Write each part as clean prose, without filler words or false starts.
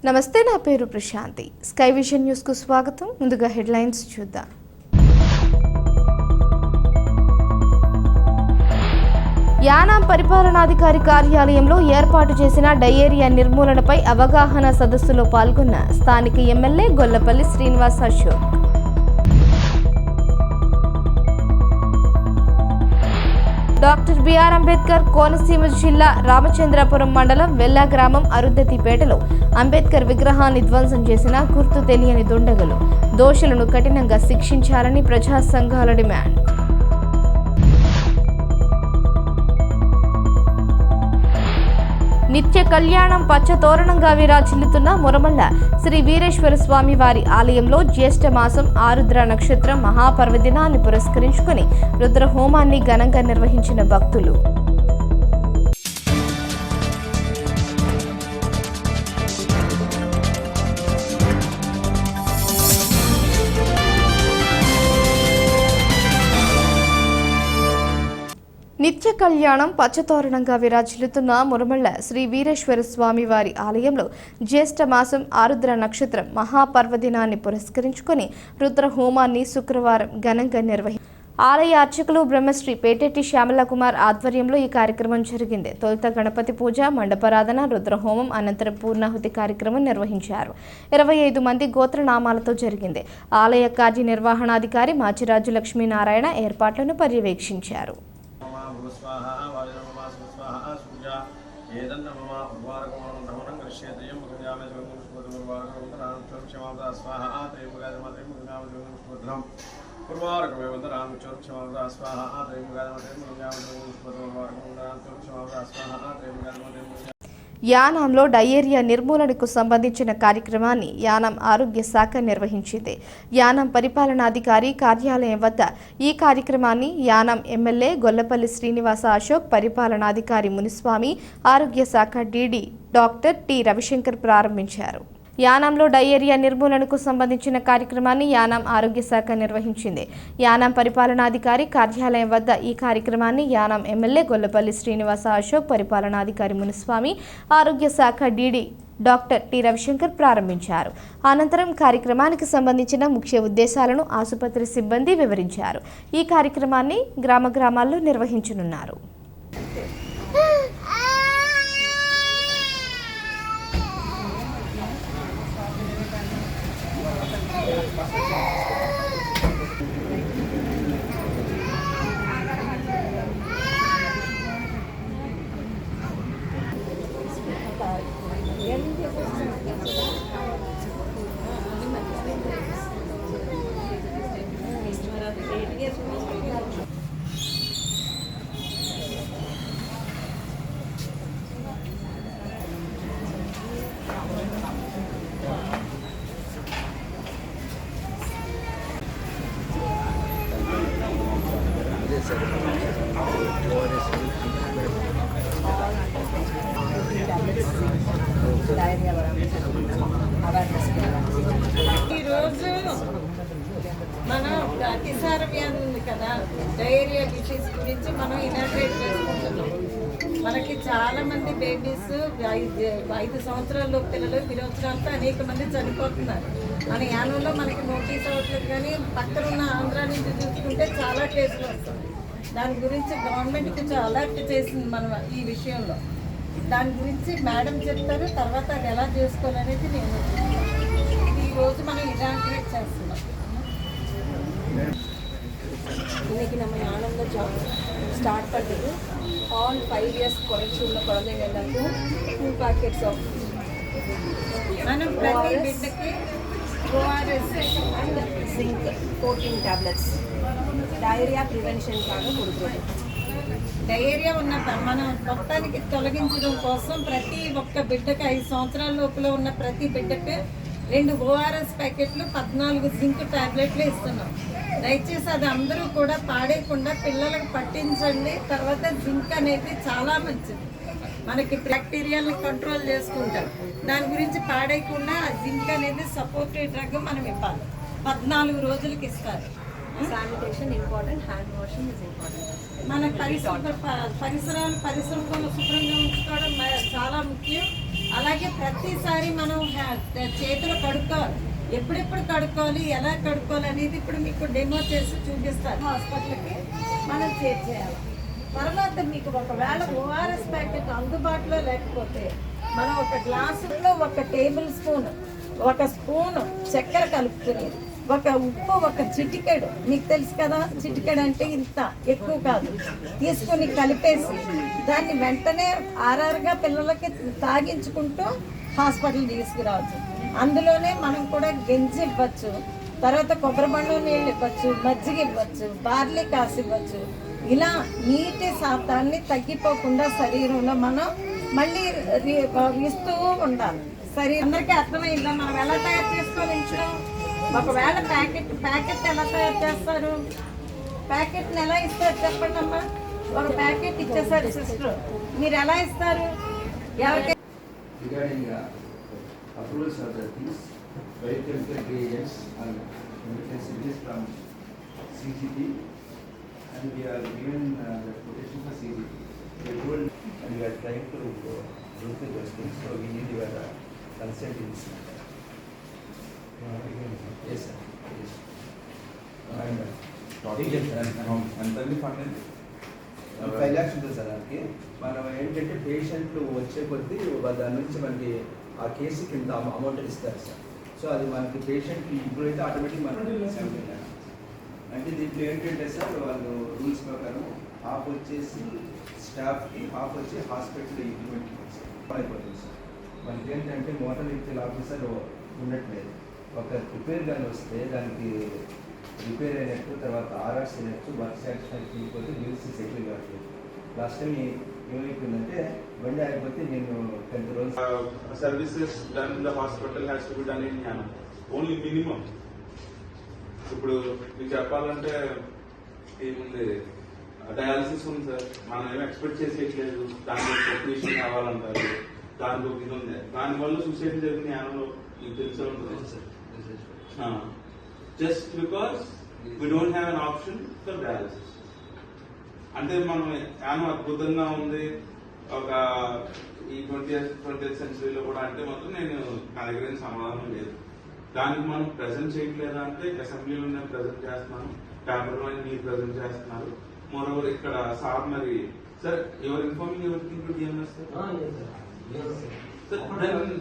నమస్తే, నా పేరు ప్రశాంతి. స్కై విజన్ న్యూస్ కు స్వాగతం. ముందుగా హెడ్లైన్స్ చూద్దాం. యానాం పరిపాలనాధికారి కార్యాలయంలో ఏర్పాటు చేసిన డయేరియా నిర్మూలనపై అవగాహన సదస్సులో పాల్గొన్న స్థానిక MLA Gollapalli Srinivas Ashok. Doctor BR Ambedkar Konaseema జిల్లా రామచంద్రపురం మండలం వెల్లా గ్రామం అరుంధతిపేటలో అంబేద్కర్ విగ్రహాన్ని ధ్వంసం చేసిన గుర్తు తెలియని దుండగులు. దోషులను కఠినంగా శిక్షించాలని ప్రజా సంఘాల డిమాండ్. నిత్య కళ్యాణం పచ్చతోరణంగా విరాజిల్లుతున్న మురమళ్ళ శ్రీ వీరేశ్వర స్వామి వారి ఆలయంలో జ్యేష్ఠ మాసం ఆరుద్ర నక్షత్రం మహాపర్వదినాన్ని పురస్కరించుకుని రుద్రహోమాన్ని ఘనంగా నిర్వహించిన భక్తులు. నిత్య కళ్యాణం పచ్చతోరణంగా విరాజిల్లుతున్న మురమళ్ళ శ్రీ వీరేశ్వర స్వామి వారి ఆలయంలో జ్యేష్ఠ మాసం ఆరుద్ర నక్షత్రం మహాపర్వదినాన్ని పురస్కరించుకుని రుద్రహోమాన్ని శుక్రవారం ఘనంగా నిర్వహించారు. ఆలయ అర్చకులు బ్రహ్మశ్రీ పేటెట్టి శ్యామలకుమార్ ఆధ్వర్యంలో ఈ కార్యక్రమం జరిగింది. తొలుత గణపతి పూజ, మండపారాధన, రుద్రహోమం, అనంతరం పూర్ణాహుతి కార్యక్రమం నిర్వహించారు. 25 మంది గోత్రనామాలతో జరిగింది. ఆలయ కార్యనిర్వహణాధికారి మాచిరాజు లక్ష్మీనారాయణ ఏర్పాట్లను పర్యవేక్షించారు. యానాంలో డయేరియా నిర్మూలనకు సంబంధించిన కార్యక్రమాన్ని యానాం ఆరోగ్య శాఖ నిర్వహించింది. యానాం పరిపాలనాధికారి కార్యాలయం వద్ద ఈ కార్యక్రమాన్ని యానాం ఎమ్మెల్యే గొల్లపల్లి శ్రీనివాస అశోక్, పరిపాలనాధికారి మునిస్వామి, ఆరోగ్య శాఖ డీడీ డాక్టర్ టి రవిశంకర్ ప్రారంభించారు. యానాంలో డయేరియా నిర్మూలనకు సంబంధించిన కార్యక్రమాన్ని యానాం ఆరోగ్య శాఖ నిర్వహించింది. యానాం పరిపాలనాధికారి కార్యాలయం వద్ద ఈ కార్యక్రమాన్ని యానాం ఎమ్మెల్యే గొల్లపల్లి శ్రీనివాస అశోక్, పరిపాలనాధికారి మునిస్వామి, ఆరోగ్య శాఖ డీడీ డాక్టర్ టి రవిశంకర్ ప్రారంభించారు. అనంతరం కార్యక్రమానికి సంబంధించిన ముఖ్య ఉద్దేశాలను ఆసుపత్రి సిబ్బంది వివరించారు. ఈ కార్యక్రమాన్ని గ్రామాల్లో నిర్వహించనున్నారు. ఈరోజు మనం అతిసార వ్యాధి ఉంది కదా, డయేరియా డిసీజ్ గురించి మనం ఇనాగ్రేట్ చేసుకుంటున్నాం. మనకి చాలా మంది బేబీస్ 5 సంవత్సరాల పిల్లలు విరోచనాలతో అనేక మంది చనిపోతున్నారు. మన యానంలో మనకి నోటీస్ అవ్వట్లేదు, కానీ పక్కన ఉన్న ఆంధ్ర నుంచి చూసుకుంటే చాలా కేసులు వస్తుంది. దాని గురించి గవర్నమెంట్కి అలర్ట్ చేసింది మనం ఈ విషయంలో. దాని గురించి మేడం చెప్తారు, తర్వాత అది ఎలా చేసుకోవాలనేది నేను ఈరోజు మనం ఇనాగ్రేట్ చేస్తున్నాం. இன்றைக்கி நம்ம யானம்ல ஜாப் ஸ்டார்ட் பண்ணுறது ஆல் 5 years குறைச்சி உள்ள குழந்தைங்களுக்கு 2 packets ஆஃப் మనం ప్రతి బిడ్డకి ORS and zinc 14 tablets diarrhoea ప్రివెన్షన్కాగా கொடுக்குறோம். డయేరియా ఉన్న మనం మొత్తానికి తొలగించడం కోసం ప్రతి ఒక్క బిడ్డకి 5 సంవత్సరాల లోపల ఉన్న ప్రతి బిడ్డకి 2 ORS ప్యాకెట్లు, 14 జింక్ టాబ్లెట్లు ఇస్తున్నాం. దయచేసి అది అందరూ కూడా పాడేయకుండా పిల్లలకు పట్టించండి. తర్వాత జింక్ అనేది చాలా మంచిది, మనకి బ్యాక్టీరియాలను కంట్రోల్ చేసుకుంటాం. దాని గురించి పాడేయకుండా ఆ జింక్ అనేది సపోర్టివ్ డ్రగ్ మనం ఇవ్వాలి. 14 రోజులకి ఇస్తారు. Sanitation important, hand washing is important. మన పరిసరాలు పరిశుభ్రంగా ఉంచుకోవడం చాలా ముఖ్యం. అలాగే ప్రతిసారి మనం చేతులు కడుక్కోవాలి. ఎప్పుడెప్పుడు కడుక్కోవాలి, ఎలా కడుక్కోవాలి అనేది ఇప్పుడు మీకు డెమో చేసి చూపిస్తాను. హాస్పిటల్కి మనం చేర్చేయాలి. తర్వాత మీకు ఒకవేళ ఓఆర్ఎస్ ప్యాకెట్ అందుబాటులో లేకపోతే మనం ఒక గ్లాసులో 1 టేబుల్ స్పూన్, 1 స్పూన్ చక్కెర కలుపుకుని, ఒక ఉప్పు, 1 చిటికెడు, మీకు తెలుసు కదా చిటికెడు అంటే ఇంత ఎక్కువ కాదు, తీసుకుని కలిపేసి దాన్ని వెంటనే ఆర్ఆర్గా పిల్లలకి తాగించుకుంటూ హాస్పిటల్ తీసుకురావచ్చు. అందులోనే మనం కూడా గంజి ఇవ్వచ్చు, తర్వాత కొబ్బరి బండం నీళ్ళు ఇవ్వచ్చు, మజ్జిగ ఇవ్వచ్చు, బార్లీ కాసి ఇవ్వచ్చు. ఇలా నీటి శాతాన్ని తగ్గిపోకుండా శరీరంలో మనం మళ్ళీ ఇస్తూ ఉండాలి. అందరికీ అర్థమైందా మనం ఎలా తయారు చేసుకోవాలి ఇంట్లో? ఒకవేళ ప్యాకెట్ ఎలా తయారు చేస్తారు? ప్యాకెట్ని ఎలా ఇస్తారు చెప్పండి అమ్మా. ఒక ప్యాకెట్ ఇచ్చేసారు సిస్టర్, మీరు ఎలా ఇస్తారు? ఎవరికి approvals of the things, biochemical reagents and chemicals from CGP, and we are given the quotation for CGP. We are told and we are trying to look at those things, so we need your consent in this matter. Yes, sir. Yes. ఎంత fund 5 lakhs ఉంటుంది sir. దానికి మనం ఏంటంటే పేషెంట్లు వచ్చే కొద్దీ దాని నుంచి మనకి ఆ కేసుకి ఇంత అమౌంట్ ఇస్తారు సార్. సో అది మనకి పేషెంట్కి ఇప్పుడైతే ఆటోమేటిక్ మనకి అంటే దీంట్లో ఏంటంటే సార్ వాళ్ళు రూల్స్ ప్రకారం హాఫ్ వచ్చేసి స్టాఫ్కి, హాఫ్ వచ్చి హాస్పిటల్ ఇంప్లిమెంట్కి అయిపోతుంది సార్. మనకి ఏంటంటే మోటార్ వెహికల్ ఆఫీసర్ ఉండట్లేదు. ఒక రిపేర్ కానీ వస్తే దానికి రిపేర్ అయినట్టు, తర్వాత ఆర్ఆర్స్ అయినట్టు, వర్క్ సాటిస్ఫాక్షన్ అయిపోతే బిల్స్ సెటిల్ కావట్లేదు. లాస్ట్ టైం ఏమైపోయిందంటే బండి ఆగిపోతే నేను 10 రోజులు services done in the hospital has to be done in Yanam only minimum. ఇప్పుడు మీకు చెప్పాలంటే ఏముంది, డయాలసిస్ ఉంది సార్, మనం ఏమి ఎక్స్పెక్ట్ చేసేయట్లేదు, దానికి పొల్యూషన్ కావాలంటారు, దానికి ఇది ఉంది, దానివల్ల సూసైడ్ జరిగిన యానంలో మీకు తెలిసే ఉంటుంది. Just because we don't have an option for dialysis. అంటే మనం యానం అద్భుతంగా ఉంది ఒక ఈ 20th సెంచరీలో కూడా అంటే మాత్రం నేను నా దగ్గర సమాధానం లేదు. దానికి మనం ప్రెజెంట్ చేయట్లేదా అంటే అసెంబ్లీలో నేను ప్రెజెంట్ చేస్తున్నాను, పేపర్లో మీరు ప్రెజెంట్ చేస్తున్నారు. మోరోవర్ ఇక్కడ సార్ మరి సార్ ఎవరు ఇన్ఫార్మింగ్ ఎవరికి DMs sir,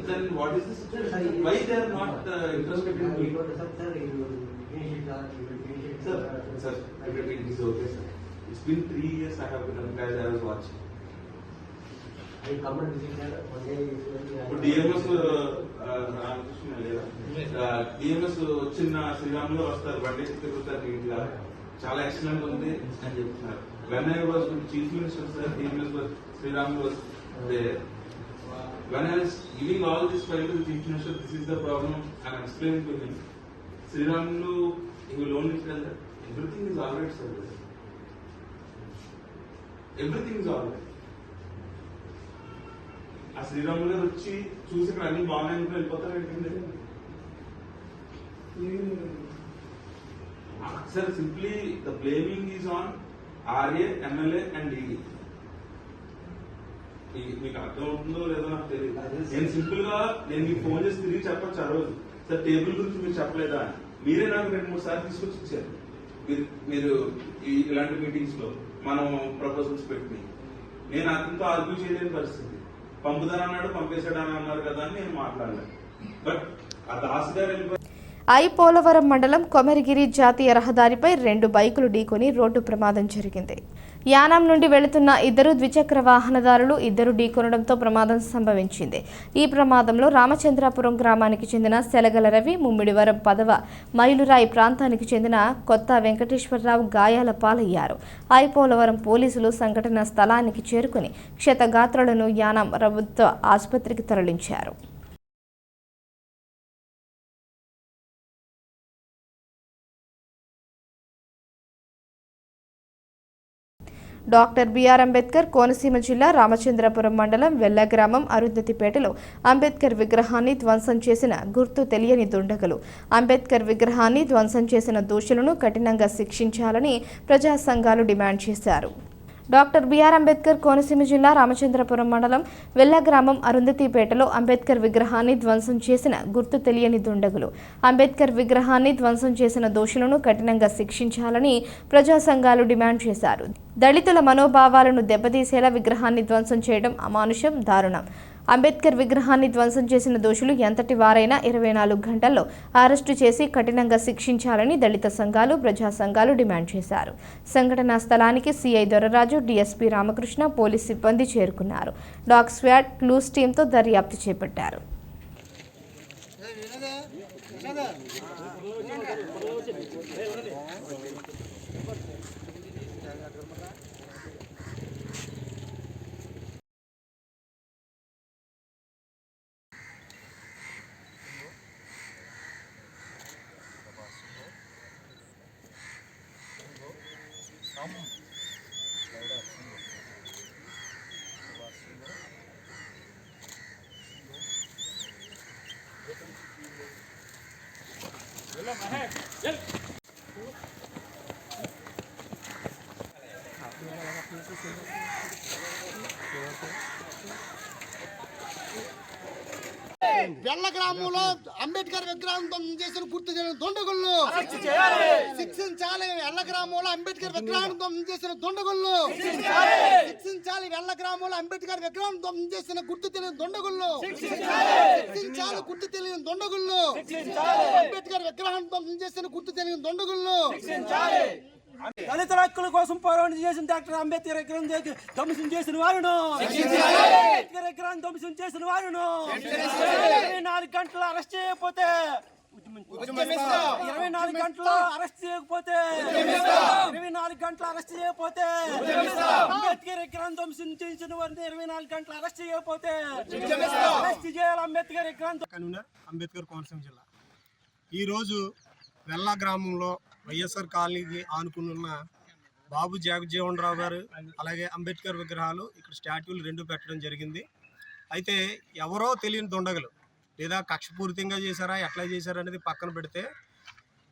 then what is the situation? Why they are not interested in doing it? Sir, everything is okay, sir. It's been 3 years I have been employed. I was watching. ఇప్పుడు DMs Ramakrishna లేదా DMs వచ్చిన శ్రీరాములో వస్తారు, బండి తిరుగుతారు నీట్గా, చాలా excellent ఉంది అని చెప్తున్నారు. When I was chief minister sir, DMs Sriramulu వస్తే when I was giving all this file to the chief minister, this is the problem, and I explained to him. Sriramulu, he will only tell that everything is alright, sir. Everything is alright. ఆ శ్రీరాములు గారు వచ్చి చూసి ఇక్కడ అన్ని బాగున్నాయి వెళ్ళిపోతారు ఏంటండి sir. Simply the blaming is on RA, MLA and DE. మీకు అర్థం అవుతుందో లేదో నాకు తెలియదు. నేను సింపుల్ గా నేను మీకు ఫోన్ చేసి తిరిగి చెప్పొచ్చు ఆ రోజు, సార్ టేబుల్ గురించి మీరు చెప్పలేదా, మీరే నాకు 2-3 సార్లు తీసుకొచ్చి ఇచ్చారు. మీరు ఇలాంటి మీటింగ్స్ లో మనం ప్రపోజల్స్ పెట్టి నేను అతనితో ఆర్గ్యూ చేయలేని పరిస్థితి. పంపుదానన్నాడు, పంపేశాడు అని అన్నారు కదా అని నేను మాట్లాడలేదు. బట్ ఆ దాస్ గారు వెళ్ళిపోయి పోలవరం మండలం కొమరిగిరి జాతీయ రహదారిపై 2 బైకులు ఢీకొని రోడ్డు ప్రమాదం జరిగింది. యానాం నుండి వెళుతున్న 2 ద్విచక్ర వాహనదారులు ఢీకొనడంతో ప్రమాదం సంభవించింది. ఈ ప్రమాదంలో రామచంద్రాపురం గ్రామానికి చెందిన సెలగల రవి, ముమ్మిడివరం 10వ మైలురాయి ప్రాంతానికి చెందిన కొత్త వెంకటేశ్వరరావు గాయాల పాలయ్యారు. పోలవరం పోలీసులు సంఘటన స్థలానికి చేరుకుని క్షతగాత్రులను యానాం ప్రభుత్వ ఆసుపత్రికి తరలించారు. డాక్టర్ బిఆర్ అంబేద్కర్ కోనసీమ జిల్లా రామచంద్రపురం మండలం వెల్ల గ్రామం అరుంధతిపేటలో అంబేద్కర్ విగ్రహాన్ని ధ్వంసం చేసిన గుర్తు తెలియని దుండగులు. అంబేద్కర్ విగ్రహాన్ని ధ్వంసం చేసిన దోషులను కఠినంగా శిక్షించాలని ప్రజా సంఘాలు డిమాండ్ చేశారు. డాక్టర్ బిఆర్ అంబేద్కర్ కోనసీమ జిల్లా రామచంద్రపురం మండలం వెల్ల గ్రామం అరుంధతిపేటలో అంబేద్కర్ విగ్రహాన్ని ధ్వంసం చేసిన గుర్తు తెలియని దుండగులు. అంబేద్కర్ విగ్రహాన్ని ధ్వంసం చేసిన దోషులను కఠినంగా శిక్షించాలని ప్రజా సంఘాలు డిమాండ్ చేశారు. దళితుల మనోభావాలను దెబ్బతీసేలా విగ్రహాన్ని ధ్వంసం చేయడం అమానుషం, దారుణం. అంబేద్కర్ విగ్రహాన్ని ధ్వంసం చేసిన దోషులు ఎంతటి వారైనా 24 గంటల్లో అరెస్టు చేసి కఠినంగా శిక్షించాలని దళిత సంఘాలు, ప్రజా సంఘాలు డిమాండ్ చేశారు. సంఘటనా స్థలానికి CI Doraraju, DSP Ramakrishna, police సిబ్బంది చేరుకున్నారు. డాగ్ స్క్వాడ్, క్లూస్ టీంతో దర్యాప్తు చేపట్టారు. వెల్ల గ్రామంలో అంబేద్కర్ విగ్రహం చేసిన గుర్తు తెలియని దుండగులను శిక్షించాలి. వెల్ల గ్రామంలో అంబేద్కర్ విగ్రహం చేసిన దుండగులను శిక్షించాలి. వెల్ల గ్రామంలో అంబేద్కర్ విగ్రహం చేసిన గుర్తు తెలియని దుండగులను శిక్షించాలి. గుర్తు తెలియని దుండగులను అంబేద్కర్ విగ్రహం చేసిన గుర్తు తెలియని దుండగులను దళితుల హక్కుల కోసం పోరాటం చేసిన డాక్టర్ అంబేద్కర్ విగ్రహం ధ్వంసం చేసిన వారును, అంబేద్కర్ విగ్రహం ధ్వంసం చేసిన వారును 24 గంటలు అరెస్ట్ చేయకపోతే 24 గంటలు అరెస్ట్ చేయకపోతే 24 గంటలు అరెస్ట్ చేయకపోతే అంబేద్కర్ విగ్రహం ధ్వంసం చేసిన వారిని 24 గంటలు అరెస్ట్ చేయకపోతే అరెస్ట్ చేయాలి. అంబేద్కర్ విగ్రహం అంబేద్కర్ కోనసీమ జిల్లా ఈరోజు వెల్ల గ్రామంలో వైఎస్ఆర్ కాలనీకి ఆనుకున్న బాబు జగజ్జీవన్ రావు గారు అలాగే అంబేద్కర్ విగ్రహాలు ఇక్కడ స్టాట్యూలు 2 పెట్టడం జరిగింది. అయితే ఎవరో తెలియని దుండగులు లేదా కక్షపూరితంగా చేశారా ఎట్లా చేశారా అనేది పక్కన పెడితే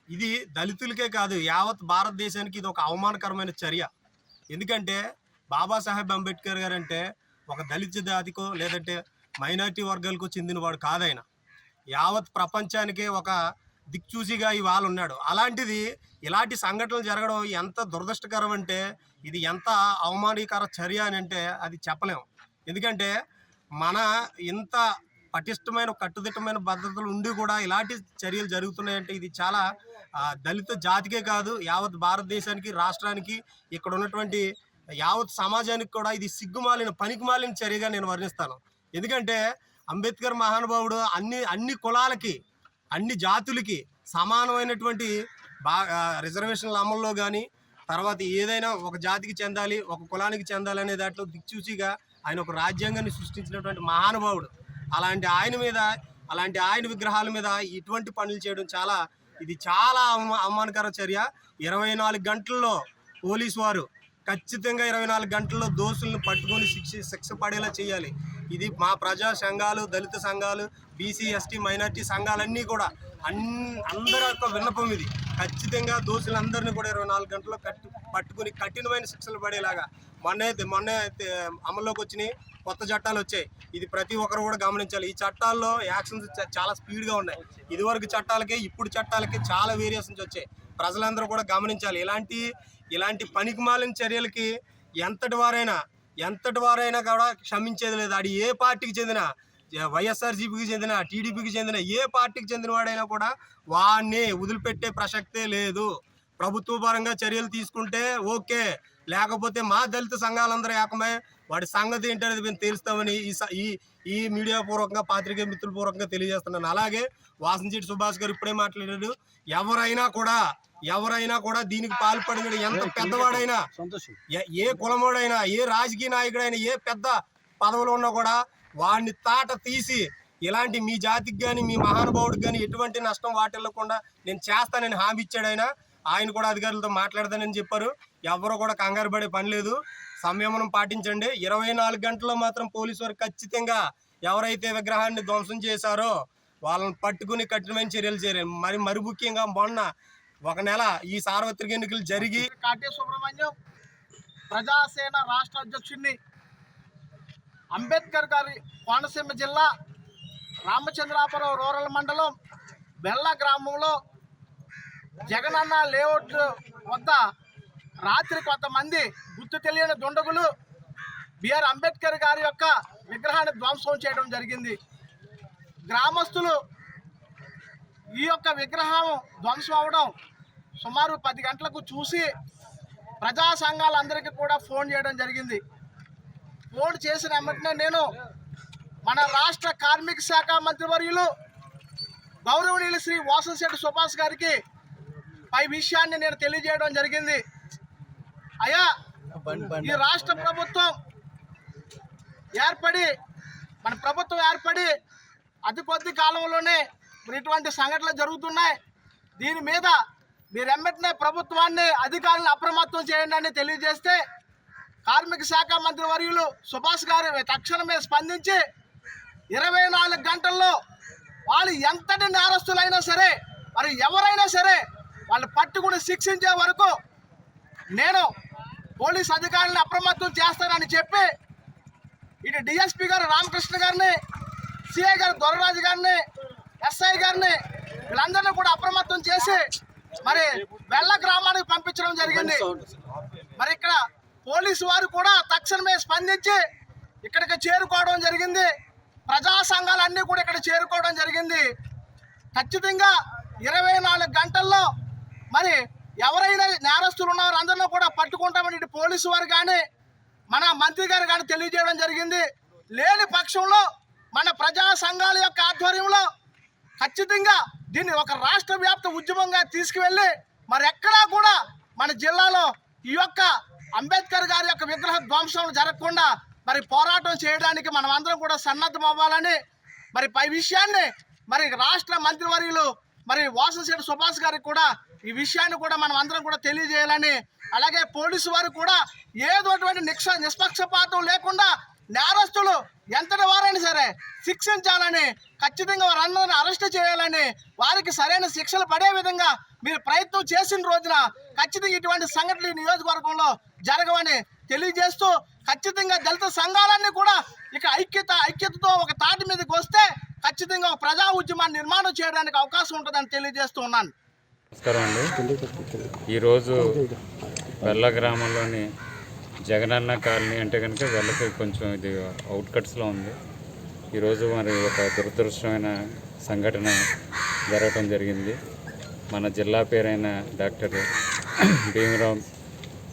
ఇది దళితులకే కాదు యావత్ భారతదేశానికి ఇది ఒక అవమానకరమైన చర్య. ఎందుకంటే బాబాసాహెబ్ అంబేద్కర్ గారు అంటే ఒక దళిత జాతికో లేదంటే మైనారిటీ వర్గాలకు చెందినవాడు కాదైన యావత్ ప్రపంచానికే ఒక దిక్చూసిగా ఇవాళ ఉన్నాడు. అలాంటిది ఇలాంటి సంఘటనలు జరగడం ఎంత దురదృష్టకరం అంటే ఇది ఎంత అవమానకర చర్య అని అంటే అది చెప్పలేము. ఎందుకంటే మన ఇంత పటిష్టమైన కట్టుదిట్టమైన భద్రతలు ఉండి కూడా ఇలాంటి చర్యలు జరుగుతున్నాయంటే ఇది చాలా దళిత జాతికే కాదు యావత్ భారతదేశానికి, రాష్ట్రానికి, ఇక్కడ ఉన్నటువంటి యావత్ సమాజానికి కూడా ఇది సిగ్గుమాలిన పనికిమాలిన చర్యగా నేను వర్ణిస్తాను. ఎందుకంటే అంబేద్కర్ మహానుభావుడు అన్ని కులాలకి అన్ని జాతులకి సమానమైనటువంటి రిజర్వేషన్ల అమల్లో కానీ తర్వాత ఏదైనా ఒక జాతికి చెందాలి ఒక కులానికి చెందాలి అనే దాంట్లో దిక్చూచిగా ఆయన ఒక రాజ్యాంగాన్ని సృష్టించినటువంటి మహానుభావుడు. అలాంటి ఆయన విగ్రహాల మీద ఇటువంటి పనులు చేయడం ఇది చాలా అవమానకర చర్య. 24 గంటల్లో పోలీసు వారు ఖచ్చితంగా 24 గంటల్లో దోషులను పట్టుకొని శిక్ష పడేలా చేయాలి. ఇది మా ప్రజా సంఘాలు, దళిత సంఘాలు, బీసీ, ఎస్టీ, మైనార్టీ సంఘాలన్నీ కూడా అందరి యొక్క విన్నపం ఇది. ఖచ్చితంగా దోషులందరినీ కూడా 24 గంటల్లో పట్టుకుని కఠినమైన శిక్షలు పడేలాగా మొన్న అమల్లోకి వచ్చినాయి కొత్త చట్టాలు వచ్చాయి. ఇది ప్రతి ఒక్కరు కూడా గమనించాలి. ఈ చట్టాల్లో యాక్షన్స్ చాలా స్పీడ్గా ఉన్నాయి. ఇదివరకు చట్టాలకి ఇప్పుడు చట్టాలకి చాలా వేరియేషన్స్ వచ్చాయి. ప్రజలందరూ కూడా గమనించాలి. ఇలాంటి పనికిమాలిన చర్యలకి ఎంతటి వారైనా కూడా క్షమించేది లేదు. అది ఏ పార్టీకి చెందిన వైఎస్ఆర్సీపీకి చెందిన, టీడీపీకి చెందిన, ఏ పార్టీకి చెందిన వాడైనా కూడా వాడిని వదిలిపెట్టే ప్రసక్తే లేదు. ప్రభుత్వ పరంగా చర్యలు తీసుకుంటే ఓకే, లేకపోతే మా దళిత సంఘాలందరూ ఏకమై వాడి సంగతి ఏంటనేది మేము తెలుస్తామని ఈ మీడియా పూర్వకంగా, పాత్రికేయ మిత్రుల పూర్వకంగా తెలియజేస్తున్నాను. అలాగే వాసంశెట్టి సుభాష్ గారు ఇప్పుడే మాట్లాడారు. ఎవరైనా కూడా దీనికి పాల్పడిన ఎంత పెద్దవాడైనా, ఏ కులమోడైనా, ఏ రాజకీయ నాయకుడైనా, ఏ పెద్ద పదవులు ఉన్నా కూడా వాడిని తాట తీసి ఇలాంటి మీ జాతికి కానీ మీ మహానుభావుడికి కానీ ఎటువంటి నష్టం వాటిల్లకుండా నేను చేస్తానని హామీ ఇచ్చాడు. ఆయన కూడా అధికారులతో మాట్లాడతానని చెప్పారు. ఎవరు కూడా కంగారు పడే పని లేదు, సంయమనం పాటించండి. 24 గంటల్లో మాత్రం పోలీసు వారు ఖచ్చితంగా ఎవరైతే విగ్రహాన్ని ధ్వంసం చేశారో వాళ్ళని పట్టుకుని కఠినమైన చర్యలు చేయాలి. మరి ముఖ్యంగా మొన్న 1 నెల ఈ సార్వత్రిక ఎన్నికలు జరిగి కాటే సుబ్రహ్మణ్యం ప్రజాసేన రాష్ట్ర అధ్యక్షుడిని. అంబేద్కర్ గారి కోనసీమ జిల్లా రామచంద్రాపురం రూరల్ మండలం బెల్ల గ్రామంలో జగనన్న లేఅవుట్ వద్ద రాత్రి కొంతమంది గుర్తు తెలియని దుండగులు బిఆర్ అంబేద్కర్ గారి యొక్క విగ్రహాన్ని ధ్వంసం చేయడం జరిగింది. గ్రామస్తులు ఈ యొక్క విగ్రహం ధ్వంసం అవడం సుమారు 10 గంటలకు చూసి ప్రజా సంఘాలందరికీ కూడా ఫోన్ చేయడం జరిగింది. ఫోన్ చేసిన వెంటనే నేను మన రాష్ట్ర కార్మిక శాఖ మంత్రివర్యులు గౌరవనీయులు శ్రీ వాసంశెట్టి సుభాష్ గారికి పై విషయాన్ని నేను తెలియజేయడం జరిగింది. అయ్యా, ఈ రాష్ట్ర ప్రభుత్వం ఏర్పడి అతి కొద్ది కాలంలోనే ఇటువంటి సంఘటనలు జరుగుతున్నాయి. దీని మీద మీరు వెంటనే ప్రభుత్వాన్ని అధికారులను అప్రమత్తం చేయండి అని తెలియజేస్తే కార్మిక శాఖ మంత్రి వర్యులు సుభాష్ గారు తక్షణమే స్పందించి 24 గంటల్లో వాళ్ళు ఎంతటి నేరస్తులైనా సరే మరి ఎవరైనా సరే వాళ్ళు పట్టుకుని శిక్షించే వరకు నేను పోలీస్ అధికారులను అప్రమత్తం చేస్తానని చెప్పి ఇటు డిఎస్పీ గారు రామకృష్ణ గారిని, సిఐ గారు దొరరాజు గారిని, ఎస్ఐ గారిని వీళ్ళందరినీ కూడా అప్రమత్తం చేసి మరి బెల్ల గ్రామానికి పంపించడం జరిగింది. మరి ఇక్కడ పోలీసు వారు కూడా తక్షణమే స్పందించి ఇక్కడికి చేరుకోవడం జరిగింది. ప్రజా సంఘాలన్నీ కూడా ఇక్కడ చేరుకోవడం జరిగింది. ఖచ్చితంగా 24 గంటల్లో మరి ఎవరైనా నేరస్తులు ఉన్నారో అందరినీ కూడా పట్టుకుంటామని ఇటు పోలీసు వారు కానీ మన మంత్రి గారు కానీ తెలియజేయడం జరిగింది. లేని పక్షంలో మన ప్రజా సంఘాల యొక్క ఆధ్వర్యంలో ఖచ్చితంగా దీన్ని ఒక రాష్ట్ర వ్యాప్త ఉద్యమంగా తీసుకువెళ్ళి మరి ఎక్కడా కూడా మన జిల్లాలో ఈ యొక్క అంబేద్కర్ గారి యొక్క విగ్రహ ధ్వంసం జరగకుండా మరి పోరాటం చేయడానికి మనం అందరం కూడా సన్నద్ధం అవ్వాలని మరి పై విషయాన్ని మరి రాష్ట్ర మంత్రివర్యులు మరి వాసంశెట్టి సుభాష్ గారికి కూడా ఈ విషయాన్ని కూడా మనం అందరం కూడా తెలియజేయాలని, అలాగే పోలీసు వారు కూడా ఏదోటువంటి నిష్పక్షపాతం లేకుండా నేరస్తులు ఎంతటి వారైనా సరే శిక్షించాలని, ఖచ్చితంగా వారందరినీ అరెస్ట్ చేయాలని, వారికి సరైన శిక్షలు పడే విధంగా మీరు ప్రయత్నం చేసిన రోజున ఖచ్చితంగా ఇటువంటి సంఘటనలు ఈ నియోజకవర్గంలో జరగవని తెలియజేస్తూ ఖచ్చితంగా దళిత సంఘాలన్నీ కూడా ఇక ఐక్యతతో ఒక తాటి మీదకి వస్తే ఖచ్చితంగా ఒక ప్రజా ఉద్యమాన్ని నిర్మాణం చేయడానికి అవకాశం ఉంటుందని తెలియజేస్తూ ఉన్నాను. నమస్కారం అండి. ఈరోజు బెల్ల గ్రామంలోని జగనన్న కాలనీ అంటే కనుక వెళ్ళకి కొంచెం ఇది అవుట్కట్స్లో ఉంది. ఈరోజు మరి ఒక దురదృష్టమైన సంఘటన జరగటం జరిగింది. మన జిల్లా పేరైన డాక్టర్ భీమరావ్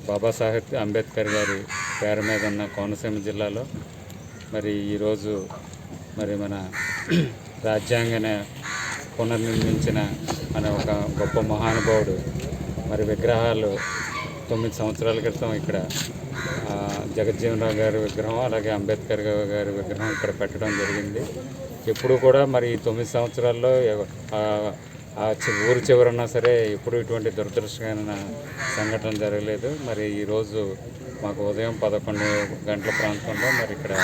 బాబాసాహెబ్ అంబేద్కర్ గారి పేరు మీద ఉన్న కోనసీమ జిల్లాలో మరి ఈరోజు మరి మన రాజ్యాంగాన్ని పునర్నిర్మించిన మన ఒక గొప్ప మహానుభావుడు మరి విగ్రహాలు 9 సంవత్సరాల క్రితం ఇక్కడ జగజ్జీవనరావు గారి విగ్రహం అలాగే అంబేద్కర్ గారి విగ్రహం ఇక్కడ పెట్టడం జరిగింది. ఎప్పుడు కూడా మరి 9 సంవత్సరాల్లో ఊరు చివరన్నా సరే ఎప్పుడు ఇటువంటి దురదృష్టకరమైన సంఘటన జరగలేదు. మరి ఈరోజు మాకు ఉదయం 11 గంటల ప్రాంతంలో మరి ఇక్కడ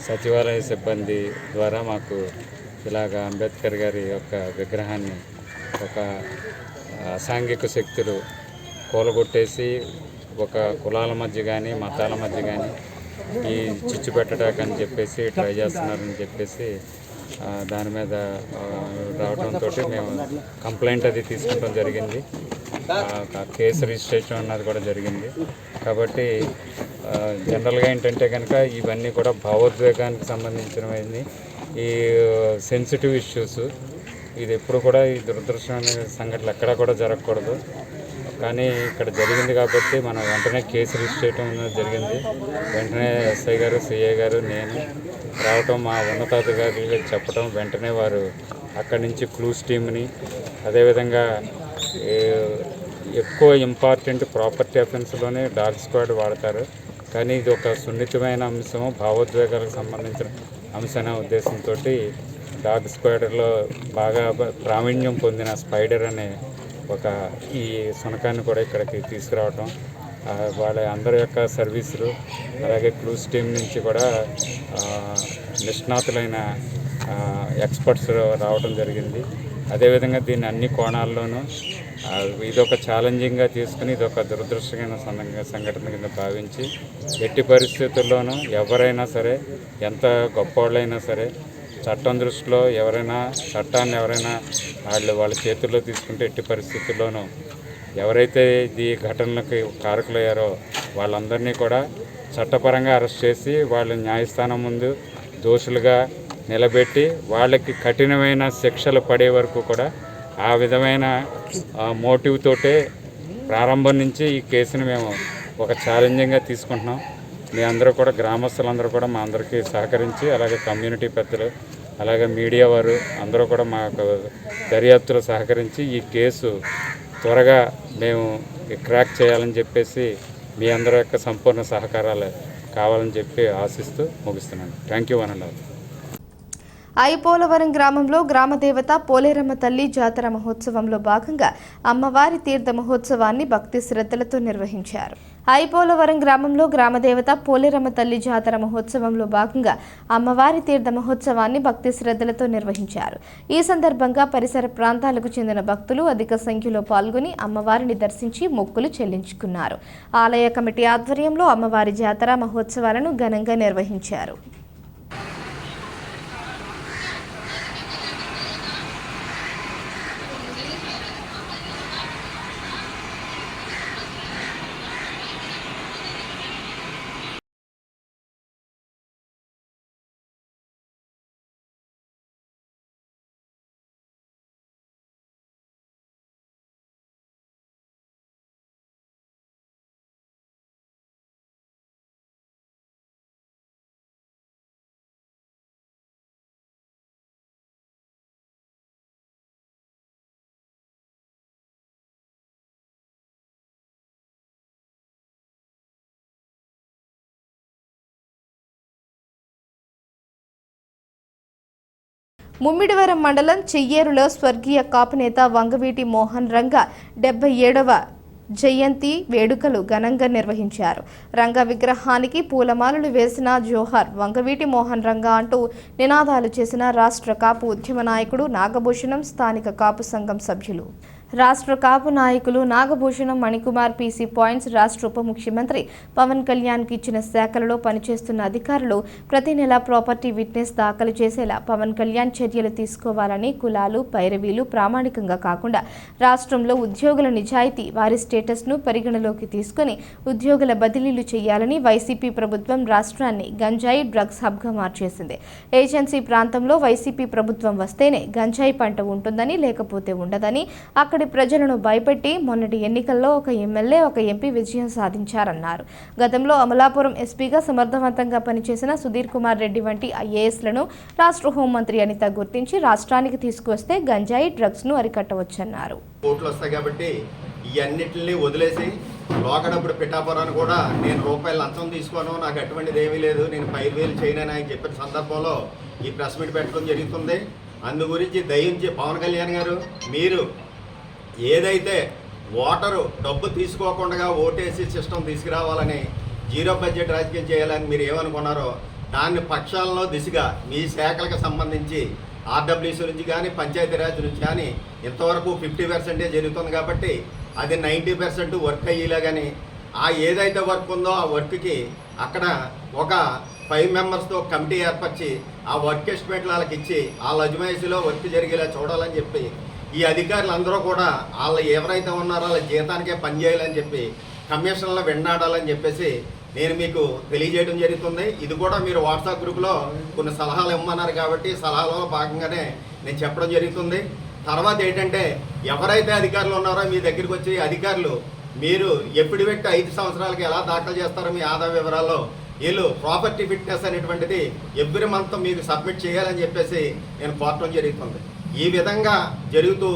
సచివాలయ సిబ్బంది ద్వారా మాకు ఇలాగ అంబేద్కర్ గారి యొక్క విగ్రహాన్ని ఒక అసాంఘిక శక్తులు కూలగొట్టేసి ఒక కులాల మధ్య కానీ మతాల మధ్య కానీ ఈ చిచ్చు పెట్టడానికని చెప్పేసి ట్రై చేస్తున్నారని చెప్పేసి దాని మీద రావడంతో మేము కంప్లైంట్ అది తీసుకోవడం జరిగింది. కేసు రిజిస్ట్రేషన్ అన్నది కూడా జరిగింది. కాబట్టి జనరల్గా ఏంటంటే కనుక ఇవన్నీ కూడా భావోద్వేగానికి సంబంధించినవి, ఈ సెన్సిటివ్ ఇష్యూస్. ఇది ఎప్పుడు కూడా ఈ దురదృష్టమైన సంఘటనలు ఎక్కడా కూడా జరగకూడదు. కానీ ఇక్కడ జరిగింది కాబట్టి మనం వెంటనే కేసు రిజిస్టర్ చేయడం అనేది జరిగింది. వెంటనే ఎస్ఐ గారు, సిఐ గారు, నేను రావటం, మా ఉన్నతాధికారులు చెప్పడం, వెంటనే వారు అక్కడి నుంచి క్లూస్ టీమ్ని, అదేవిధంగా ఎక్కువ ఇంపార్టెంట్ ప్రాపర్టీ అఫెన్స్లోనే డాగ్ స్క్వాడ్ వాడతారు. కానీ ఇది ఒక సున్నితమైన అంశము, భావోద్వేగాలకు సంబంధించిన అంశం ఉద్దేశంతో డాగ్ స్క్వాడ్లో బాగా ప్రావీణ్యం పొందిన స్పైడర్ అనే ఒక ఈ శునకాన్ని కూడా ఇక్కడికి తీసుకురావటం, వాళ్ళ అందరి యొక్క సర్వీసులు, అలాగే క్లూస్ టీం నుంచి కూడా నిష్ణాతులైన ఎక్స్పర్ట్స్ రావడం జరిగింది. అదేవిధంగా దీన్ని అన్ని కోణాల్లోనూ ఇదొక ఛాలెంజింగ్గా తీసుకుని ఇదొక దురదృష్టమైన సంఘటన కింద భావించి ఎట్టి పరిస్థితుల్లోనూ ఎవరైనా సరే ఎంత గొప్పవాళ్ళైనా సరే చట్టం దృష్టిలో చట్టాన్ని ఎవరైనా వాళ్ళ చేతుల్లో తీసుకుంటే ఎట్టి పరిస్థితుల్లోనూ ఎవరైతే ఈ ఘటనలకు కారకులయ్యారో వాళ్ళందరినీ కూడా చట్టపరంగా అరెస్ట్ చేసి వాళ్ళు న్యాయస్థానం ముందు దోషులుగా నిలబెట్టి వాళ్ళకి కఠినమైన శిక్షలు పడే వరకు కూడా ఆ విధమైన మోటివ్ తోటే ప్రారంభం నుంచి ఈ కేసుని మేము ఒక ఛాలెంజింగ్గా తీసుకుంటున్నాం. మీ అందరూ కూడా గ్రామస్తులందరూ కూడా మా అందరికీ సహకరించి అలాగే కమ్యూనిటీ పెద్దలు అలాగే మీడియా వారు అందరూ కూడా మాకు దర్యాప్తులో సహకరించి ఈ కేసు త్వరగా మేము క్రాక్ చేయాలని చెప్పేసి మీ అందరి యొక్క సంపూర్ణ సహకారాలు కావాలని చెప్పి ఆశిస్తూ ముగిస్తున్నాను. Thank you one and all. I. Polavaram గ్రామంలో గ్రామదేవత పోలేరమ్మ తల్లి జాతర మహోత్సవంలో భాగంగా అమ్మవారి తీర్థ మహోత్సవాన్ని భక్తి శ్రద్ధలతో నిర్వహించారు. ఐపోలవరం గ్రామంలో గ్రామదేవత పోలేరమ్మ తల్లి జాతర మహోత్సవంలో భాగంగా అమ్మవారి తీర్థ మహోత్సవాన్ని భక్తి శ్రద్ధలతో నిర్వహించారు. ఈ సందర్భంగా పరిసర ప్రాంతాలకు చెందిన భక్తులు అధిక సంఖ్యలో పాల్గొని అమ్మవారిని దర్శించి మొక్కులు చెల్లించుకున్నారు. ఆలయ కమిటీ ఆధ్వర్యంలో అమ్మవారి జాతర మహోత్సవాలను ఘనంగా నిర్వహించారు. ముమ్మిడివరం మండలం చెయ్యేరులో స్వర్గీయ కాపు నేత వంగవీటి మోహన్ రంగ 77వ జయంతి వేడుకలు ఘనంగా నిర్వహించారు. రంగ విగ్రహానికి పూలమాలలు వేసిన జోహార్ వంగవీటి మోహన్ రంగ అంటూ నినాదాలు చేసిన రాష్ట్ర కాపు ఉద్యమ నాయకుడు నాగభూషణం, స్థానిక కాపు సంఘం సభ్యులు. రాష్ట్ర కాపు నాయకులు నాగభూషణం, మణికుమార్, పీసీ పాయింట్స్, రాష్ట్ర ఉప ముఖ్యమంత్రి పవన్ కళ్యాణ్కి ఇచ్చిన శాఖలలో పనిచేస్తున్న అధికారులు ప్రతి నెల ప్రాపర్టీ విట్నెస్ దాఖలు చేసేలా పవన్ కళ్యాణ్ చర్యలు తీసుకోవాలని, కులాలు, పైరవీలు ప్రామాణికంగా కాకుండా రాష్ట్రంలో ఉద్యోగుల నిజాయితీ, వారి స్టేటస్ను పరిగణలోకి తీసుకుని ఉద్యోగుల బదిలీలు చేయాలని వైసీపీ ప్రభుత్వం రాష్ట్రాన్ని గంజాయి డ్రగ్స్ హబ్గా మార్చేసింది. ఏజెన్సీ ప్రాంతంలో వైసీపీ ప్రభుత్వం వస్తేనే గంజాయి పంట ఉంటుందని, లేకపోతే ఉండదని అక్కడి ప్రజలను భయపెట్టి మొన్నటి ఎన్నికల్లో ఒక ఎమ్మెల్యే, ఒక ఎంపీ విజయం సాధించారన్నారు. గతంలో అమలాపురం ఎస్పీగా సమర్థవంతంగా పనిచేసిన సుధీర్ కుమార్ రెడ్డి వంటి ఐఏఎస్లను రాష్ట్ర హోంమంత్రి అనిత గుర్తించి రాష్ట్రానికి తీసుకువస్తే గంజాయి డ్రగ్స్ ను అరికట్టవచ్చన్నారు. కోట్లు వస్తాయి కాబట్టి ఈ అన్నిటిని వదిలేసి లోకడప్పుడు పిఠాపురాన్ని కూడా నేను రూపాయలు లంచం తీసుకోను, నాకు అటువంటిది ఏమీ లేదు, నేను 5,000 చేయనని ఆయన చెప్పిన సందర్భంలో ఈ ప్రెస్ మీట్ పెట్టడం జరుగుతుంది. అందు గురించి దయించి పవన్ కళ్యాణ్ గారు, మీరు ఏదైతే ఓటరు డబ్బు తీసుకోకుండా ఓటేసి సిస్టమ్ తీసుకురావాలని, జీరో బడ్జెట్ రాజకీయం చేయాలని మీరు ఏమనుకున్నారో దాన్ని పక్షాలలో దిశగా మీ శాఖలకు సంబంధించి ఆర్డబ్ల్యూసీ నుంచి కానీ పంచాయతీరాజ్ నుంచి కానీ ఇంతవరకు 50% జరుగుతుంది కాబట్టి అది 90% వర్క్ అయ్యేలా కానీ ఆ ఏదైతే వర్క్ ఉందో ఆ వర్క్కి అక్కడ ఒక 5 మెంబర్స్తో కమిటీ ఏర్పరిచి ఆ వర్క్ ఎస్టిమేట్లు వాళ్ళకి ఇచ్చి వాళ్ళ అజమాయిషీలో వర్క్ జరిగేలా చూడాలని చెప్పి ఈ అధికారులు అందరూ కూడా వాళ్ళు ఎవరైతే ఉన్నారో వాళ్ళ జీతానికే పనిచేయాలని చెప్పి కమిషన్లో వెన్నాడాలని చెప్పేసి నేను మీకు తెలియజేయడం జరుగుతుంది. ఇది కూడా మీరు వాట్సాప్ గ్రూప్లో కొన్ని సలహాలు ఇవ్వమన్నారు కాబట్టి సలహాలలో భాగంగానే నేను చెప్పడం జరుగుతుంది. తర్వాత ఏంటంటే ఎవరైతే అధికారులు ఉన్నారో మీ దగ్గరికి వచ్చి అధికారులు మీరు ఎఫిడవిట్ 5 సంవత్సరాలకి ఎలా దాఖలు చేస్తారో మీ ఆదాయ వివరాల్లో వీళ్ళు ప్రాపర్టీ ఫిట్నెస్ అనేటువంటిది ఎవ్రీ మంత్ మీకు సబ్మిట్ చేయాలని చెప్పేసి నేను కోరటం జరుగుతుంది. ఈ విధంగా జరుగుతూ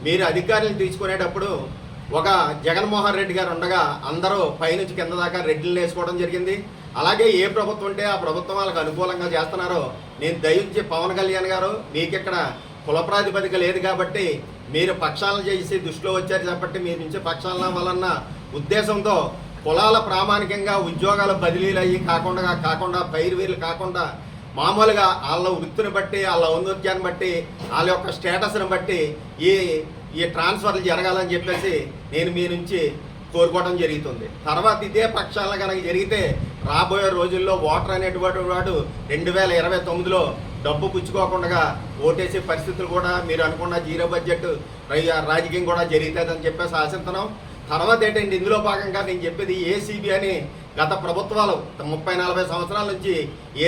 మీరు అధికారులను తీసుకునేటప్పుడు ఒక జగన్మోహన్ రెడ్డి గారు ఉండగా అందరూ పైనుంచి కింద దాకా రెడ్డిలు వేసుకోవడం జరిగింది. అలాగే ఏ ప్రభుత్వం ఉంటే ఆ ప్రభుత్వం వాళ్ళకి అనుకూలంగా చేస్తున్నారో నేను దయించి పవన్ కళ్యాణ్ గారు మీకు ఇక్కడ కుల ప్రాతిపదిక లేదు కాబట్టి మీరు పక్షాలను చేసి దృష్టిలో వచ్చారు కాబట్టి మీ నుంచి పక్షాల వలన ఉద్దేశంతో కులాల ప్రామాణికంగా ఉద్యోగాల బదిలీలు అయ్యి కాకుండా పైరువీలు కాకుండా మామూలుగా వాళ్ళ వృత్తిని బట్టి వాళ్ళ ఔన్నత్యాన్ని బట్టి వాళ్ళ యొక్క స్టేటస్ని బట్టి ఈ ఈ ట్రాన్స్ఫర్లు జరగాలని చెప్పేసి నేను మీ నుంచి కోరుకోవడం జరుగుతుంది. తర్వాత ఇదే పక్షాలను కనుక జరిగితే రాబోయే రోజుల్లో ఓటర్ అనేటువంటి వాడు 2029లో డబ్బు పుచ్చుకోకుండా ఓటేసే పరిస్థితులు కూడా మీరు అనుకున్న జీరో బడ్జెట్ రాజకీయం కూడా జరుగుతుందని చెప్పేసి ఆశిస్తున్నాం. తర్వాత ఏంటంటే ఇందులో భాగంగా నేను చెప్పేది ఏసీబీ అని గత ప్రభుత్వాలు 30-40 సంవత్సరాల నుంచి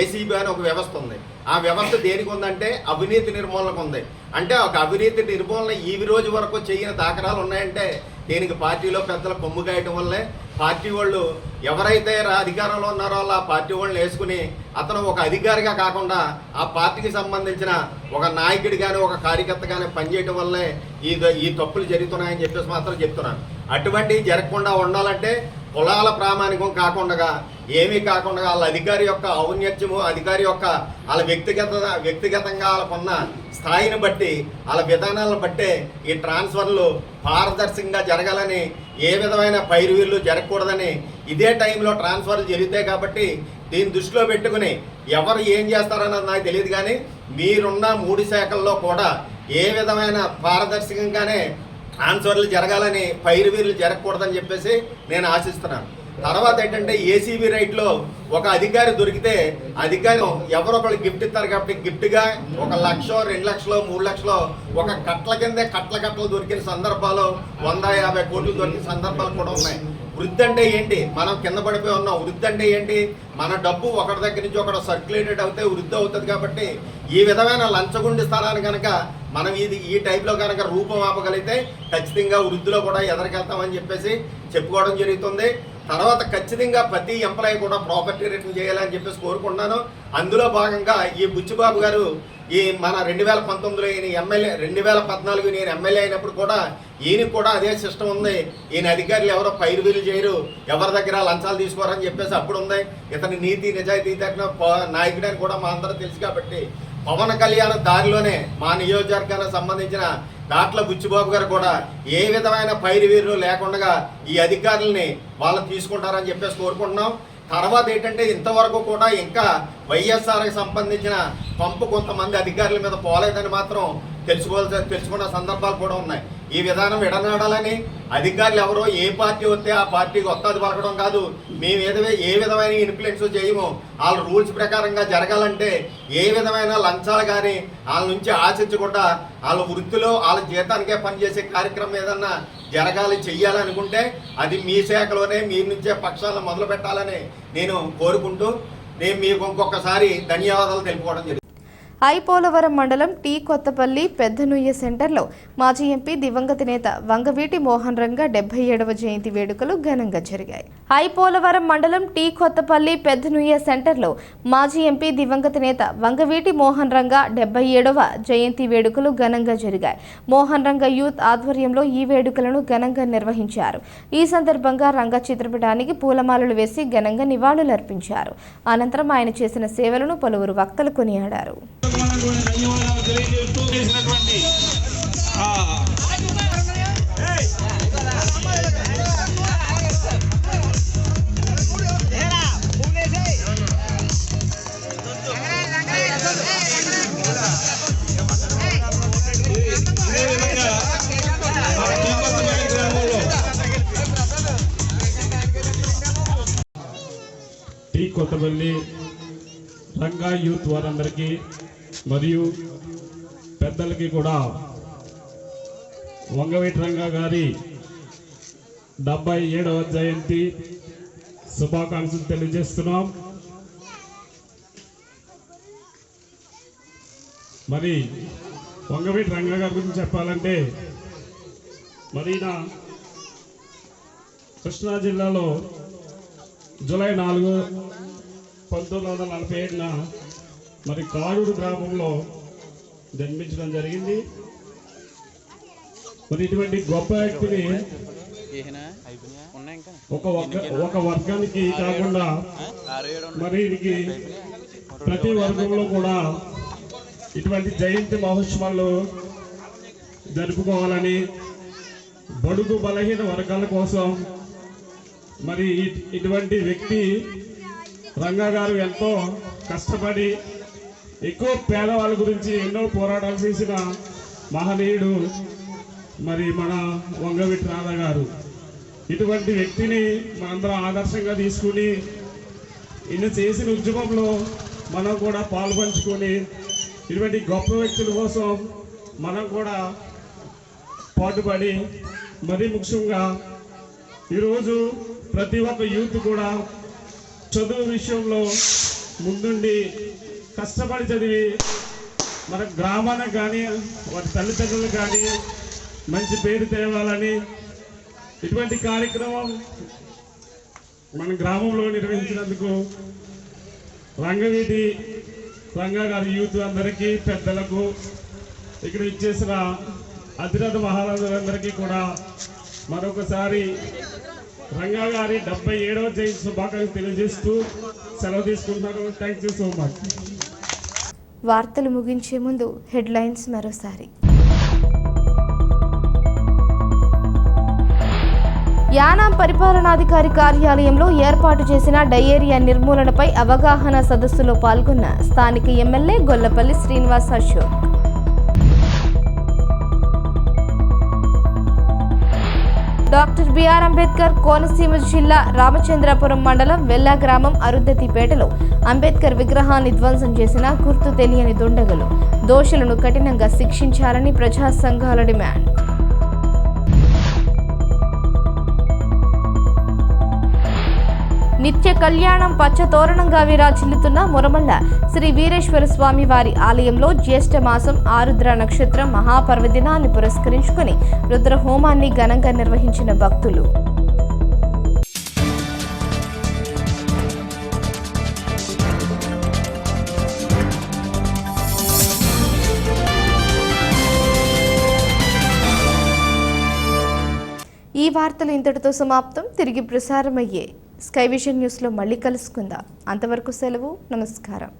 ఏసీబీ అని ఒక వ్యవస్థ ఉంది. ఆ వ్యవస్థ దేనికి ఉందంటే అవినీతి నిర్మూలనకు ఉంది. అంటే ఒక అవినీతి నిర్మూలన ఈ రోజు వరకు చేయని దాఖలాలు ఉన్నాయంటే దీనికి పార్టీలో పెద్దల కొమ్ము కాయటం వల్లే పార్టీ వాళ్ళు ఎవరైతే అధికారంలో ఉన్నారో ఆ పార్టీ వాళ్ళని వేసుకుని అతను ఒక అధికారిగా కాకుండా ఆ పార్టీకి సంబంధించిన ఒక నాయకుడి కానీ ఒక కార్యకర్త కానీ పనిచేయటం వల్లే ఈ తప్పులు జరుగుతున్నాయని చెప్పేసి మాత్రం చెప్తున్నాను. అటువంటివి జరగకుండా ఉండాలంటే కులాల ప్రామాణికం కాకుండా ఏమీ కాకుండా వాళ్ళ అధికారి యొక్క ఔన్నత్యము అధికారి యొక్క వాళ్ళ వ్యక్తిగతంగా వాళ్ళకున్న స్థాయిని బట్టి వాళ్ళ విధానాలను బట్టే ఈ ట్రాన్స్ఫర్లు పారదర్శకంగా జరగాలని ఏ విధమైన పైరువీళ్ళు జరగకూడదని ఇదే టైంలో ట్రాన్స్ఫర్లు జరుగుతాయి కాబట్టి దీన్ని దృష్టిలో పెట్టుకుని ఎవరు ఏం చేస్తారన్నది నాకు తెలియదు. కానీ మీరున్న 3 శాఖల్లో కూడా ఏ విధమైన పారదర్శకంగానే ట్రాన్స్ఫర్లు జరగాలని పైరువీళ్ళు జరగకూడదని చెప్పేసి నేను ఆశిస్తున్నాను. తర్వాత ఏంటంటే ఏసీబీ రైట్లో ఒక అధికారి దొరికితే అధికారి ఎవరో ఒకళ్ళు గిఫ్ట్ ఇస్తారు కాబట్టి గిఫ్ట్గా 1 లక్ష 2 లక్షలు 3 లక్షలు ఒక కట్ల కిందే కట్టలు దొరికిన సందర్భాలు 150 కోట్లు దొరికిన సందర్భాలు కూడా ఉన్నాయి. వృద్ధి అంటే ఏంటి? మనం కింద పడిపోయి ఉన్నాం. వృద్ధి అంటే ఏంటి? మన డబ్బు ఒకటి దగ్గర నుంచి ఒకటి సర్క్యులేటెడ్ అవుతే వృద్ధి అవుతుంది. కాబట్టి ఈ విధమైన లంచగొండి స్థలాన్ని కనుక మనం ఈ టైప్లో కనుక రూపం ఆపగలిగితే ఖచ్చితంగా వృద్ధిలో కూడా ఎదరికెళ్తామని చెప్పేసి చెప్పుకోవడం జరుగుతుంది. తర్వాత ఖచ్చితంగా ప్రతి ఎంప్లాయీ కూడా ప్రాపర్టీ రిటర్న్ చేయాలని చెప్పేసి కోరుకుంటున్నాను. అందులో భాగంగా ఈ బుచ్చిబాబు గారు ఈ మన 2019లో ఈయన ఎమ్మెల్యే 2014 నేను ఎమ్మెల్యే అయినప్పుడు కూడా ఈయనకు కూడా అదే సిస్టమ్ ఉంది. ఈయన అధికారులు ఎవరో పైరువీలు చేయరు, ఎవరి దగ్గర లంచాలు తీసుకోరని చెప్పేసి అప్పుడు ఉంది. ఇతని నీతి నిజాయితీ తగిన నాయకుడు అని కూడా మా అందరూ తెలుసు. కాబట్టి పవన్ కళ్యాణ్ దారిలోనే మా నియోజకవర్గానికి సంబంధించిన దాట్ల బుచ్చిబాబు గారు కూడా ఏ విధమైన పైరువీరు లేకుండా ఈ అధికారులని వాళ్ళు తీసుకుంటారని చెప్పేసి కోరుకుంటున్నాం. తర్వాత ఏంటంటే ఇంతవరకు కూడా ఇంకా వైఎస్ఆర్కి సంబంధించిన పంపు కొంతమంది అధికారుల మీద పోలేదని మాత్రం తెలుసుకున్న సందర్భాలు కూడా ఉన్నాయి. ఈ విధానం విడనాడాలని అధికారులు ఎవరో ఏ పార్టీ వస్తే ఆ పార్టీకి వస్తాది పలకడం కాదు. మేము ఏ విధమైన ఇన్ఫ్లుయెన్స్ చేయము. వాళ్ళ రూల్స్ ప్రకారంగా జరగాలంటే ఏ విధమైన లంచాలు కానీ వాళ్ళ నుంచి ఆశించకుండా వాళ్ళ వృత్తిలో వాళ్ళ జీతానికే పనిచేసే కార్యక్రమం ఏదన్నా జరగాలి చెయ్యాలనుకుంటే అది మీ శాఖలోనే మీ నుంచే పక్షాలను మొదలు పెట్టాలని నేను కోరుకుంటూ నేను మీకు ఇంకొకసారి ధన్యవాదాలు తెలుపుకోవడం జరిగింది. ఐపోలవరం మండలం టీ కొత్తపల్లి పెద్దనుయ్య సెంటర్లో మాజీ ఎంపీ దివంగత నేత వంగవీటి మోహన్ రంగ 77వ జయంతి వేడుకలు ఘనంగా జరిగాయి. ఐపోలవరం మండలం టీ కొత్తపల్లి పెద్దనుయ్య సెంటర్లో మాజీ ఎంపీ దివంగత నేత వంగవీటి మోహన్ రంగ 77వ జయంతి వేడుకలు ఘనంగా జరిగాయి. మోహన్ రంగ యూత్ ఆధ్వర్యంలో ఈ వేడుకలను ఘనంగా నిర్వహించారు. ఈ సందర్భంగా రంగ చిత్రపటానికి పూలమాలలు వేసి ఘనంగా నివాళులర్పించారు. అనంతరం ఆయన చేసిన సేవలను పలువురు వక్తలు కొనియాడారు. ధన్యవాదాలు తెలియజేస్తూ చేసినటువంటి టీ కొత్తపల్లి రంగా యూత్ వారందరికీ మరియు పెద్దలకి కూడా వంగవీటి రంగా గారి 77వ జయంతి శుభాకాంక్షలు తెలియజేస్తున్నాం. మరి వంగవీటి రంగా గారి గురించి చెప్పాలంటే మరి కృష్ణా జిల్లాలో జూలై 4, 1947న మరి కాడూరు గ్రామంలో జన్మించడం జరిగింది. మరి ఇటువంటి గొప్ప వ్యక్తిని ఒక వర్గానికి కాకుండా మరి ప్రతి వర్గంలో కూడా ఇటువంటి జయంతి మహోత్సవాలు జరుపుకోవాలని బడుగు బలహీన వర్గాల కోసం మరి ఇటువంటి వ్యక్తి రంగా గారు ఎంతో కష్టపడి ఎక్కువ పేదవాళ్ళ గురించి ఎన్నో పోరాటాలు చేసిన మహనీయుడు. మరి మన వంగవీటి రాధా గారు. ఇటువంటి వ్యక్తిని మనందరం ఆదర్శంగా తీసుకుని ఈయన చేసిన ఉద్యమంలో మనం కూడా పాల్పంచుకొని ఇటువంటి గొప్ప వ్యక్తుల కోసం మనం కూడా పాటుపడి మరీ ముఖ్యంగా ఈరోజు ప్రతి ఒక్క యూత్ కూడా చదువు విషయంలో ముందుండి కష్టపడి చదివి మన గ్రామానికి కానీ వారి తల్లిదండ్రులకు కానీ మంచి పేరు తేవాలని ఇటువంటి కార్యక్రమం మన గ్రామంలో నిర్వహించినందుకు రంగా గారి యూత్ అందరికీ, పెద్దలకు, ఇక్కడ ఇచ్చేసిన అధిరథ మహారాజులందరికీ కూడా మరొకసారి రంగా గారి 77వ జయంతి శుభాకాంక్షలు తెలియజేస్తూ సెలవు తీసుకుంటున్నాను. Thank you so much. వార్తలు ముగించే ముందు హెడ్లైన్స్ మరోసారి. యానాం పరిపాలనాధికారి కార్యాలయంలో ఏర్పాటు చేసిన డయేరియా నిర్మూలనపై అవగాహన సదస్సులో పాల్గొన్న స్థానిక MLA Gollapalli Srinivas Ashok. Doctor BR Ambedkar Konaseema జిల్లా రామచంద్రపురం మండలం వెల్లా గ్రామం అరుంధతిపేటలో అంబేద్కర్ విగ్రహాన్ని ధ్వంసం చేసిన గుర్తు తెలియని దుండగులు. దోషులను కఠినంగా శిక్షించాలని ప్రజా సంఘాల డిమాండ్. నిత్య కళ్యాణం పచ్చతోరణంగా విరాజిల్లుతున్న మురమళ్ళ శ్రీ వీరేశ్వర స్వామి వారి ఆలయంలో జ్యేష్ఠ మాసం ఆరుద్ర నక్షత్రం మహాపర్వదినాన్ని పురస్కరించుకుని రుద్రహోమాన్ని ఘనంగా నిర్వహించిన భక్తులు. ఈ వార్తలు ఇంతటితో సమాప్తం. తిరిగి ప్రసారమయ్యే స్కై విజన్ న్యూస్లో మళ్ళీ కలుసుకుందాం. అంతవరకు సెలవు. నమస్కారం.